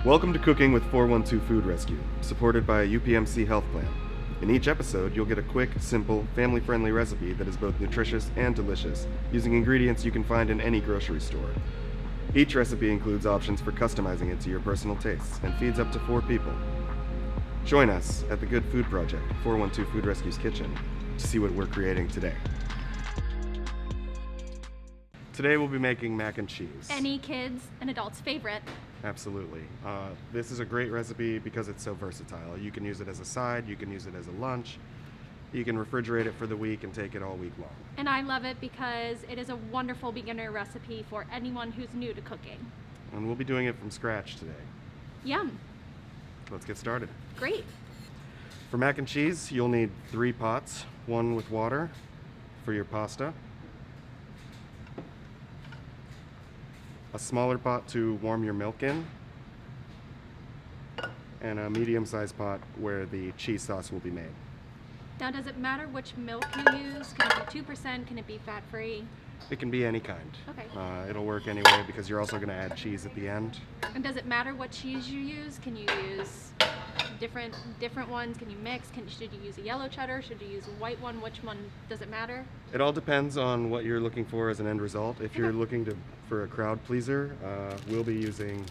Welcome to Cooking with 412 Food Rescue, supported by UPMC Health Plan. In each episode, you'll get a quick, simple, family-friendly recipe that is both nutritious and delicious, using ingredients you can find in any grocery store. Each recipe includes options for customizing it to your personal tastes and feeds up to 4 people. Join us at the Good Food Project, 412 Food Rescue's kitchen, to see what we're creating today. Today we'll be making mac and cheese. Any kids and adults' favorite. Absolutely. This is a great recipe because it's so versatile. You can use it as a side, you can use it as a lunch, you can refrigerate it for the week and take it all week long. And I love it because it is a wonderful beginner recipe for anyone who's new to cooking. And we'll be doing it from scratch today. Yum. Let's get started. Great. For mac and cheese, you'll need 3 pots, one with water for your pasta, a smaller pot to warm your milk in, and a medium-sized pot where the cheese sauce will be made. Now, does it matter which milk you use? Can it be 2%? Can it be fat-free? It can be any kind. Okay. It'll work anyway because you're also going to add cheese at the end. And does it matter what cheese you use? Can you use different ones? Can you mix? Should you use a yellow cheddar? Should you use a white one? Which one? Does it matter? It all depends on what you're looking for as an end result. If you're looking for a crowd pleaser, we'll be using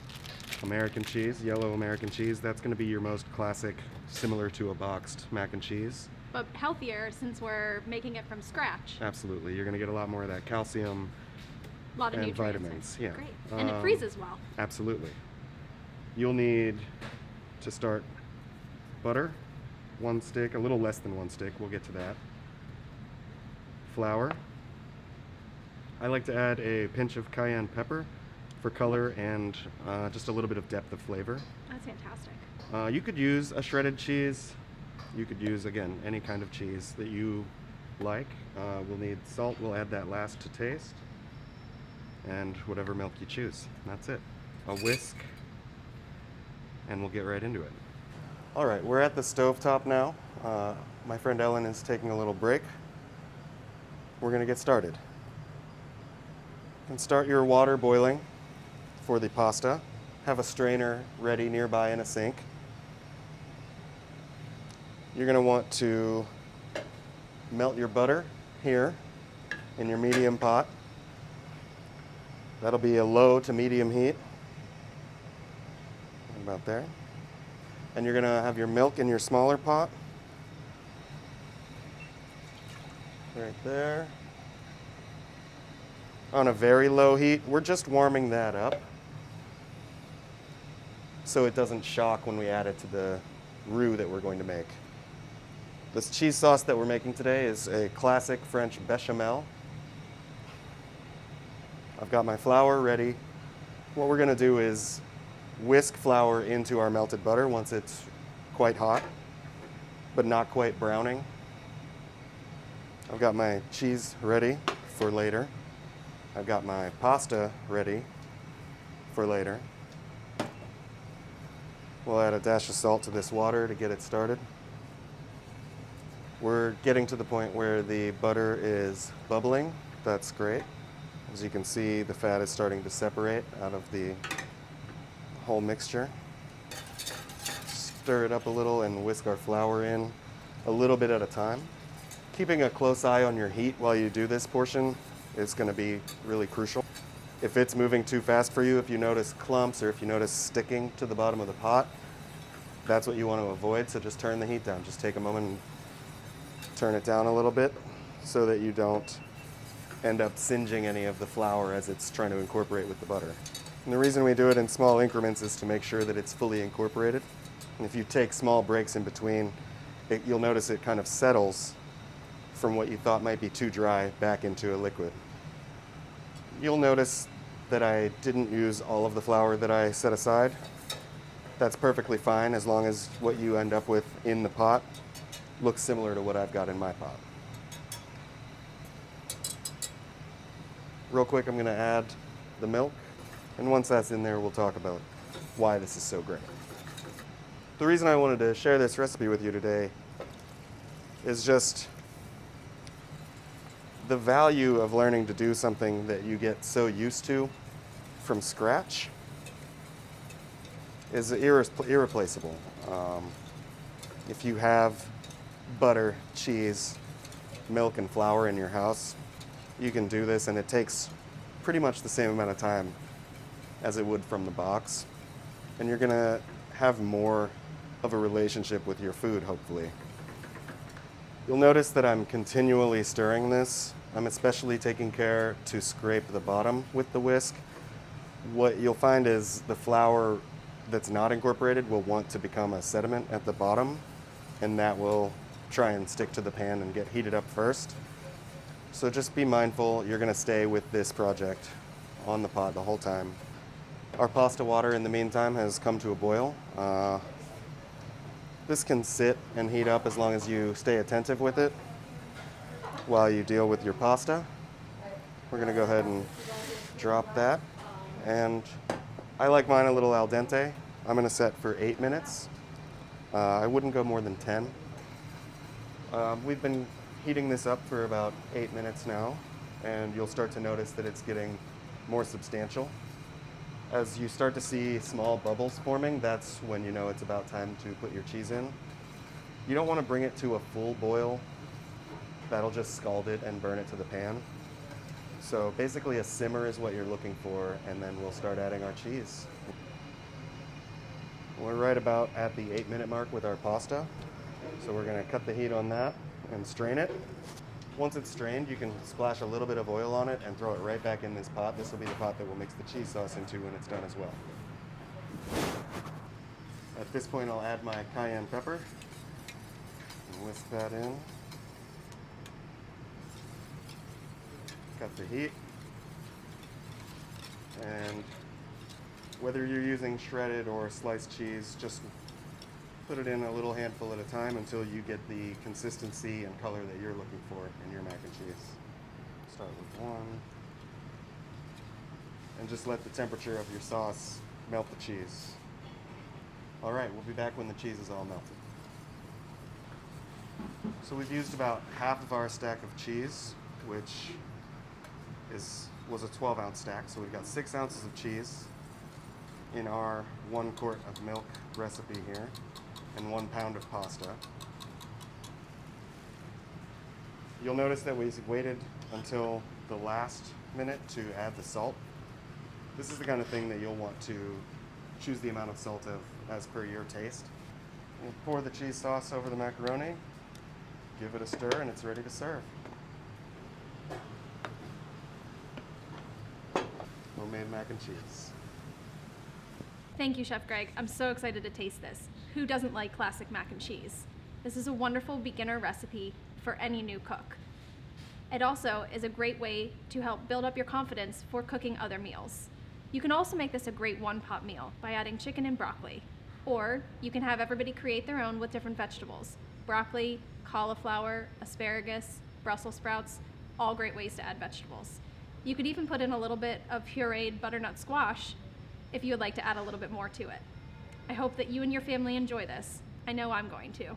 American cheese, yellow American cheese. That's going to be your most classic, similar to a boxed mac and cheese. But healthier since we're making it from scratch. Absolutely. You're going to get a lot more of that calcium A lot of and nutrients. vitamins. Yeah. Great. And it freezes well. Absolutely. You'll need to start butter, 1 stick, a little less than 1 stick, we'll get to that. Flour. I like to add a pinch of cayenne pepper for color and just a little bit of depth of flavor. That's fantastic. You could use a shredded cheese. You could use, again, any kind of cheese that you like. We'll need salt, we'll add that last to taste. And whatever milk you choose. That's it. A whisk, and we'll get right into it. All right, we're at the stovetop now. My friend Ellen is taking a little break. We're gonna get started. And start your water boiling for the pasta. Have a strainer ready nearby in a sink. You're gonna want to melt your butter here in your medium pot. That'll be a low to medium heat. About there. And you're gonna have your milk in your smaller pot. Right there. On a very low heat. We're just warming that up so it doesn't shock when we add it to the roux that we're going to make. This cheese sauce that we're making today is a classic French bechamel. I've got my flour ready. What we're gonna do is whisk flour into our melted butter once it's quite hot, but not quite browning. I've got my cheese ready for later. I've got my pasta ready for later. We'll add a dash of salt to this water to get it started. We're getting to the point where the butter is bubbling. That's great. As you can see, the fat is starting to separate out of the whole mixture. Stir it up a little and whisk our flour in a little bit at a time. Keeping a close eye on your heat while you do this portion is going to be really crucial. If it's moving too fast for you, if you notice clumps or if you notice sticking to the bottom of the pot, that's what you want to avoid, so just turn the heat down. Just take a moment and turn it down a little bit so that you don't end up singeing any of the flour as it's trying to incorporate with the butter. And the reason we do it in small increments is to make sure that it's fully incorporated. And if you take small breaks in between, you'll notice it kind of settles from what you thought might be too dry back into a liquid. You'll notice that I didn't use all of the flour that I set aside. That's perfectly fine as long as what you end up with in the pot looks similar to what I've got in my pot. Real quick, I'm gonna add the milk, and once that's in there, we'll talk about why this is so great. The reason I wanted to share this recipe with you today is just the value of learning to do something that you get so used to from scratch is irreplaceable. If you have butter, cheese, milk, and flour in your house, you can do this, and it takes pretty much the same amount of time as it would from the box. And you're gonna have more of a relationship with your food, hopefully. You'll notice that I'm continually stirring this. I'm especially taking care to scrape the bottom with the whisk. What you'll find is the flour that's not incorporated will want to become a sediment at the bottom, and that will try and stick to the pan and get heated up first. So just be mindful, you're gonna stay with this project on the pot the whole time. Our pasta water in the meantime has come to a boil. This can sit and heat up as long as you stay attentive with it while you deal with your pasta. We're gonna go ahead and drop that. And I like mine a little al dente. I'm gonna set for 8 minutes. I wouldn't go more than 10. We've been heating this up for about 8 minutes now, and you'll start to notice that it's getting more substantial. As you start to see small bubbles forming, that's when you know it's about time to put your cheese in. You don't want to bring it to a full boil. That'll just scald it and burn it to the pan. So basically a simmer is what you're looking for, and then we'll start adding our cheese. We're right about at the 8-minute mark with our pasta. So we're gonna cut the heat on that and strain it. Once it's strained, you can splash a little bit of oil on it and throw it right back in this pot. This will be the pot that we'll mix the cheese sauce into when it's done as well. At this point, I'll add my cayenne pepper and whisk that in. Cut the heat. And whether you're using shredded or sliced cheese, just put it in a little handful at a time until you get the consistency and color that you're looking for in your mac and cheese. Start with one. And just let the temperature of your sauce melt the cheese. All right, we'll be back when the cheese is all melted. So we've used about half of our stack of cheese, which was a 12-ounce stack. So we've got 6 ounces of cheese in our 1 quart of milk recipe here, and 1 pound of pasta. You'll notice that we waited until the last minute to add the salt. This is the kind of thing that you'll want to choose the amount of salt of as per your taste. We'll pour the cheese sauce over the macaroni, give it a stir, and it's ready to serve. Homemade mac and cheese. Thank you, Chef Greg. I'm so excited to taste this. Who doesn't like classic mac and cheese? This is a wonderful beginner recipe for any new cook. It also is a great way to help build up your confidence for cooking other meals. You can also make this a great one-pot meal by adding chicken and broccoli. Or you can have everybody create their own with different vegetables. Broccoli, cauliflower, asparagus, Brussels sprouts, all great ways to add vegetables. You could even put in a little bit of pureed butternut squash if you would like to add a little bit more to it. I hope that you and your family enjoy this. I know I'm going to.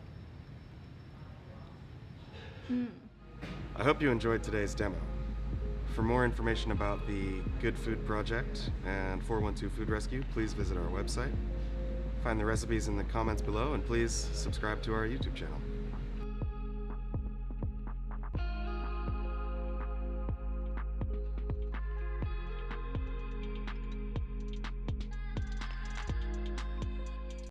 I hope you enjoyed today's demo. For more information about the Good Food Project and 412 Food Rescue, please visit our website. Find the recipes in the comments below, and please subscribe to our YouTube channel.